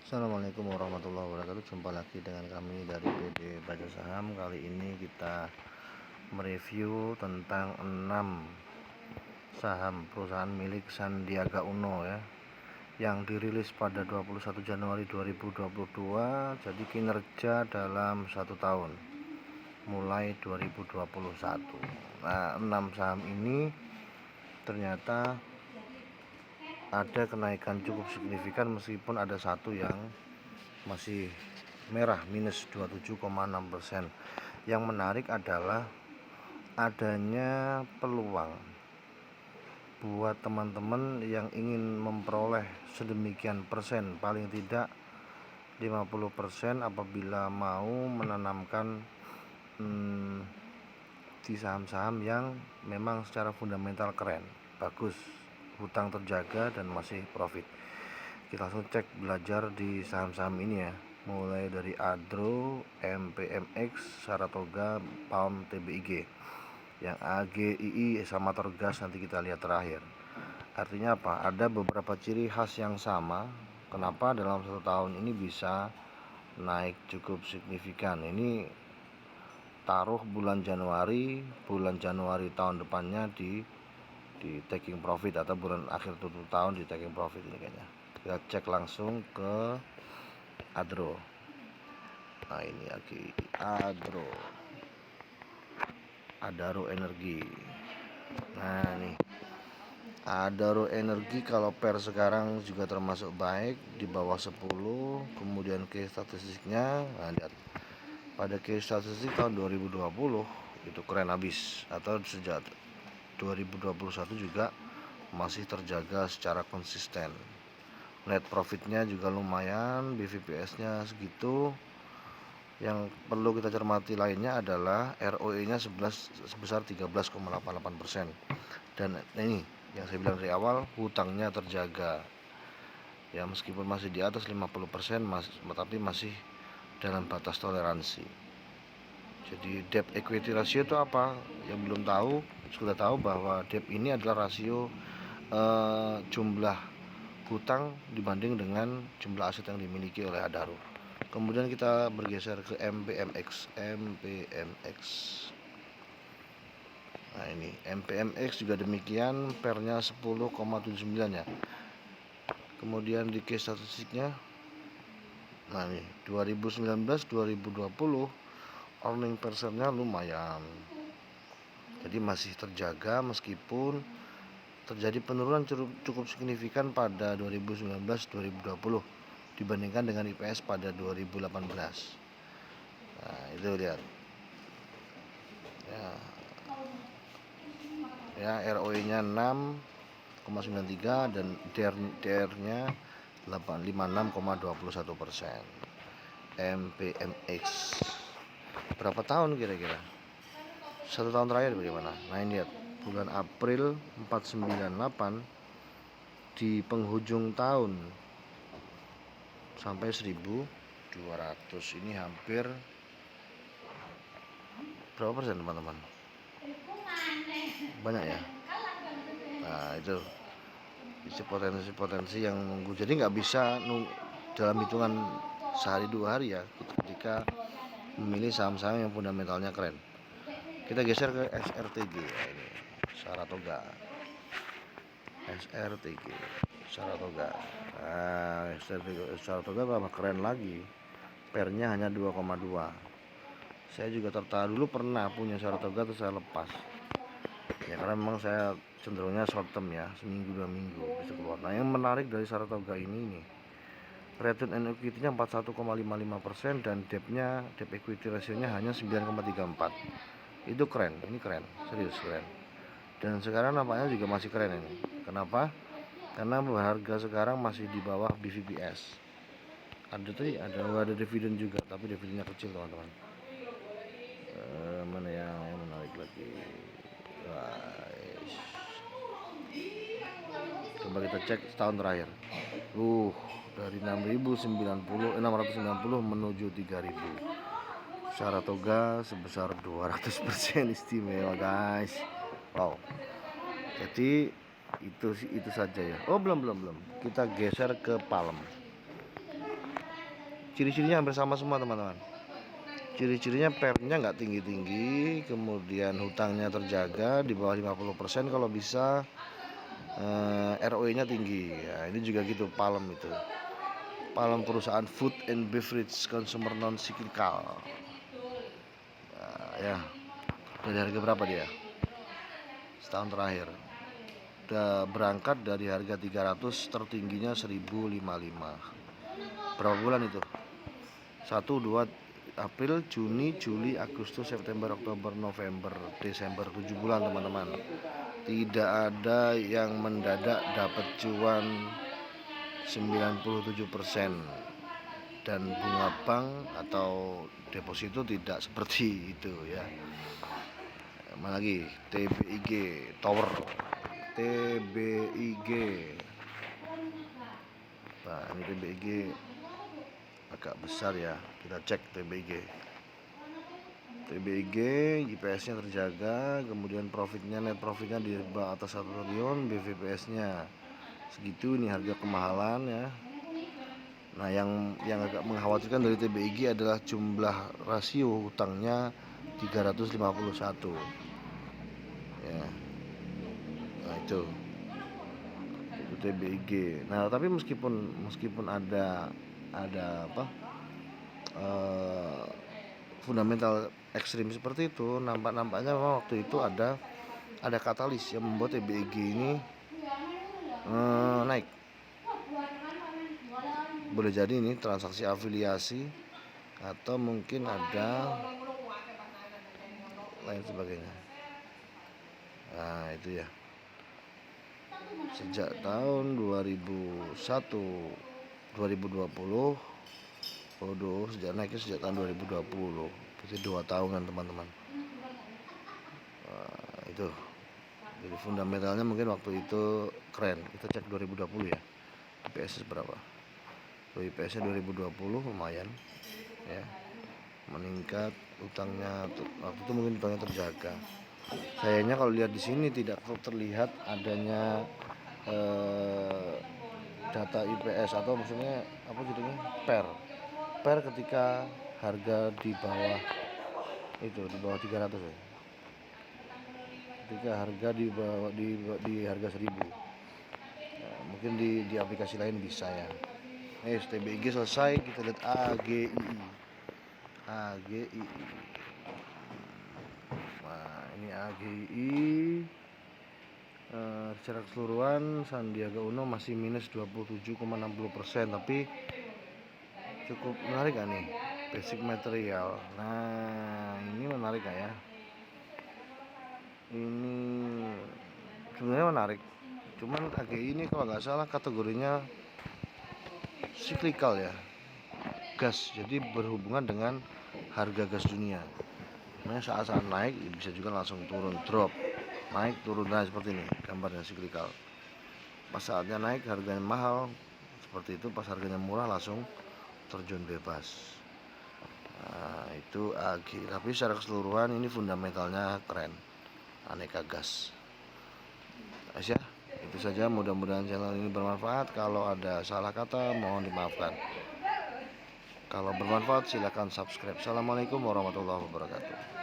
Assalamualaikum warahmatullahi wabarakatuh. Jumpa lagi dengan kami dari PD Baca Saham. Kali ini kita mereview tentang 6 saham perusahaan milik Sandiaga Uno ya, yang dirilis pada 21 Januari 2022. Jadi kinerja dalam 1 tahun mulai 2021. Nah, 6 saham ini ternyata ada kenaikan cukup signifikan, meskipun ada satu yang masih merah minus 27,6%. Yang menarik adalah adanya peluang buat teman-teman yang ingin memperoleh sedemikian persen, paling tidak 50% apabila mau menanamkan di saham-saham yang memang secara fundamental keren, bagus, hutang terjaga dan masih profit. Kita langsung cek belajar di saham-saham ini ya, mulai dari Adro, MPMX, Saratoga, Palm, TBIG. Yang AGII sama Torgas nanti kita lihat terakhir. Artinya apa? Ada beberapa ciri khas yang sama. Kenapa dalam 1 tahun ini bisa naik cukup signifikan? Ini taruh bulan Januari tahun depannya di taking profit, atau bulan akhir tutup tahun di taking profit ini kayaknya. Kita cek langsung ke Adro. Nah, ini lagi Adaro Energi. Nah, nih Adaro Energi kalau per sekarang juga termasuk baik, di bawah 10. Kemudian case statistiknya, nah lihat, pada case statistik tahun 2020 itu keren habis, atau sejak 2021 juga masih terjaga secara konsisten. Net profitnya juga lumayan, BVPS-nya segitu. Yang perlu kita cermati lainnya adalah ROE-nya sebesar 13,88%. Dan ini yang saya bilang dari awal, hutangnya terjaga. Ya, meskipun masih di atas 50%, tapi masih dalam batas toleransi. Jadi debt equity ratio itu apa? Yang belum tahu sudah tahu bahwa debt ini adalah rasio jumlah hutang dibanding dengan jumlah aset yang dimiliki oleh Adaro. Kemudian kita bergeser ke MPMX. Nah, ini MPMX juga demikian, pernya 10,79 ya. Kemudian di case statistiknya, nah ini 2019-2020 earning per share-nya lumayan. Jadi masih terjaga meskipun terjadi penurunan cukup signifikan pada 2019-2020 dibandingkan dengan IPS pada 2018. Nah, itu lihat ya, ROE-nya 6,93 dan DR-nya 56,21%. MPMX berapa tahun kira-kira? 1 tahun terakhir bagaimana? Nah, ini lihat, bulan April 498 di penghujung tahun sampai 1200. Ini hampir berapa persen teman-teman? Banyak ya. Nah, itu potensi yang nunggu. Jadi nggak bisa dalam hitungan sehari 2 hari ya, ketika memilih saham-saham yang fundamentalnya keren. Kita geser ke SRTG ya, ini Saratoga. Saratoga. Nah, Saratoga tambah keren lagi. Pernya hanya 2,2. Saya juga tertarik, dulu pernah punya Saratoga terus saya lepas. Ya, karena memang saya cenderungnya short term ya, seminggu 2 minggu bisa keluar. Nah, yang menarik dari Saratoga ini return on equity-nya 41,55% dan debt equity ratio-nya hanya 9,34. Itu keren, ini keren, serius keren. Dan sekarang nampaknya juga masih keren ini. Kenapa? Karena harga sekarang masih di bawah BVPS. Ada dividen juga, tapi dividennya kecil teman-teman. Mana yang menarik lagi? Coba kita cek setahun terakhir. Dari 690 menuju 3000. Saratoga sebesar 200% istimewa, guys. Wow. Jadi itu saja ya. Oh, belum. Kita geser ke Palm. ciri-cirinya hampir sama semua teman-teman. Ciri-cirinya pernya nggak tinggi-tinggi, kemudian hutangnya terjaga di bawah 50% kalau bisa, ROE-nya tinggi. Ya, ini juga gitu Palem itu. Palem perusahaan food and beverage consumer non cyclical. Ya, dari harga berapa dia? Setahun terakhir. Udah berangkat dari harga 300, tertingginya 1055. Berapa bulan itu? 1, 2, April, Juni, Juli, Agustus, September, Oktober, November, Desember, 7 bulan teman-teman. Tidak ada yang mendadak dapat cuan 97% dan bunga bank atau deposito tidak seperti itu ya. Mana lagi? TBIG Tower, TBIG. Nah, ini TBIG agak besar ya, kita cek TBIG. IPS-nya terjaga, kemudian profitnya, net profitnya di atas 1 triliun, BVPS-nya segitu. Ini harga kemahalan ya. Nah, yang agak mengkhawatirkan dari TBIG adalah jumlah rasio hutangnya 351 ya. Nah, itu TBIG. Nah, tapi meskipun ada apa, fundamental ekstrim seperti itu, nampaknya memang waktu itu ada katalis yang membuat TBIG ini naik. Boleh jadi ini transaksi afiliasi atau mungkin ada lain sebagainya. Nah, itu ya. Sejak tahun 2001 2020, sejak naiknya sejak tahun 2020, berarti 2 tahunan teman-teman. Itu jadi fundamentalnya mungkin waktu itu keren. Kita cek 2020 ya, IPS berapa. IPS nya 2020 lumayan ya, meningkat. Utangnya waktu itu mungkin utangnya terjaga. Sayangnya kalau lihat di sini tidak terlihat adanya data IPS atau maksudnya apa jadinya per ketika harga di bawah itu, di bawah 300 ya. Ketika harga di harga 1000. Nah, mungkin di aplikasi lain bisa ya. TBIG selesai, kita lihat AGII. Nah, ini AGII. Secara keseluruhan Sandiaga Uno masih minus 27,60%, tapi cukup menarik kan nih, basic material. Nah, ini menarik gak ya? Ini sebenarnya menarik, cuman AGI ini kalau nggak salah kategorinya cyclical ya, gas, jadi berhubungan dengan harga gas dunia. Nah, saat-saat naik bisa juga langsung turun, drop, naik turun. Nah, seperti ini gambarnya cyclical. Pas saatnya naik harganya mahal seperti itu, pas harganya murah langsung terjun bebas. Nah, itu AGI. Tapi secara keseluruhan ini fundamentalnya keren, aneka gas. Ya, itu saja, mudah-mudahan channel ini bermanfaat. Kalau ada salah kata mohon dimaafkan. Kalau bermanfaat silakan subscribe. Assalamualaikum warahmatullahi wabarakatuh.